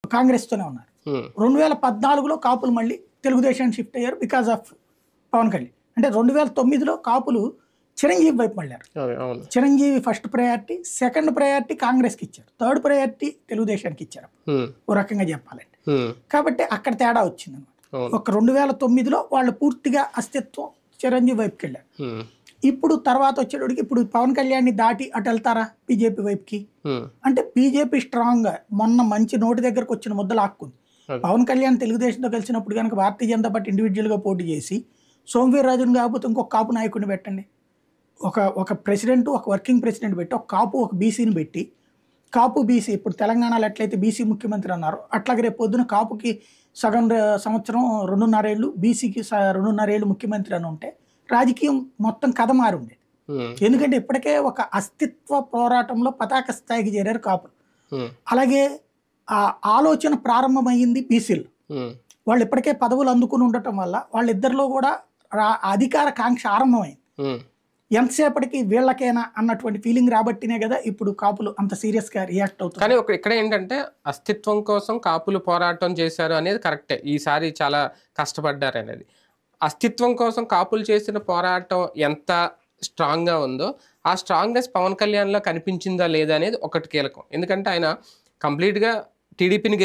కాంగ్రెస్తోనే ఉన్నారు. 2014లో కాపులు మళ్ళీ తెలుగుదేశానికి షిఫ్ట్ అయ్యారు బికాస్ ఆఫ్ పవన్ కళ్యాణ్. అంటే 2009లో కాపులు చిరంజీవి వైపు మళ్ళారు. Chiranjeevi first priority, second priority కాంగ్రెస్కి ఇచ్చారు, థర్డ్ ప్రయారిటీ తెలుగుదేశానికి ఇచ్చారు ఓ రకంగా చెప్పాలంటే. కాబట్టి అక్కడ తేడా వచ్చింది అనమాట. ఒక 2009లో వాళ్ళు పూర్తిగా అస్తిత్వం చిరంజీవి వైపుకి వెళ్ళారు. ఇప్పుడు తర్వాత వచ్చేటోడికి ఇప్పుడు పవన్ కళ్యాణ్ని దాటి అటు వెళ్తారా బీజేపీ వైపుకి అంటే బీజేపీ స్ట్రాంగ్ గా మొన్న మంచి నోటి దగ్గరకు వచ్చిన ముద్దలు ఆక్కుంది. పవన్ కళ్యాణ్ తెలుగుదేశంతో కలిసినప్పుడు కనుక భారతీయ జనతా పార్టీ ఇండివిజువల్ గా పోటీ చేసి సోమవీర్రాజుని కాకపోతే ఇంకొక కాపు నాయకుడిని పెట్టండి, ఒక ప్రెసిడెంట్, ఒక వర్కింగ్ ప్రెసిడెంట్ పెట్టి, ఒక కాపు ఒక బీసీని పెట్టి, కాపు బీసీ ఇప్పుడు తెలంగాణలో ఎట్లయితే బీసీ ముఖ్యమంత్రి అన్నారో అట్లాగే రేపు పొద్దున కాపుకి సగం సంవత్సరం 2.5 ఏళ్ళు, బీసీకి 2.5 ఏళ్ళు ముఖ్యమంత్రి అని ఉంటే రాజకీయం మొత్తం కథ మారి ఉండేది. ఎందుకంటే ఇప్పటికే ఒక అస్తిత్వ పోరాటంలో పతాక స్థాయికి చేరారు కాపులు. అలాగే ఆ ఆలోచన ప్రారంభమైంది బీసీలు. వాళ్ళు ఇప్పటికే పదవులు అందుకుని ఉండటం వల్ల వాళ్ళిద్దరిలో కూడా అధికార కాంక్ష ఆరంభమైంది. ఎంతసేపటికి వీళ్ళకేనా అన్నటువంటి ఫీలింగ్ రాబట్టినే కదా ఇప్పుడు కాపులు అంత సీరియస్ గా రియాక్ట్ అవుతుంది. కానీ ఇక్కడ ఏంటంటే అస్తిత్వం కోసం కాపులు పోరాటం చేశారు అనేది కరెక్టే, ఈసారి చాలా కష్టపడ్డారు అనేది. అస్తిత్వం కోసం కాపులు చేసిన పోరాటం ఎంత స్ట్రాంగ్గా ఉందో ఆ స్ట్రాంగ్నెస్ పవన్ కళ్యాణ్లో కనిపించిందా లేదా అనేది ఒకటి కీలకం. ఎందుకంటే ఆయన కంప్లీట్గా టీడీపీని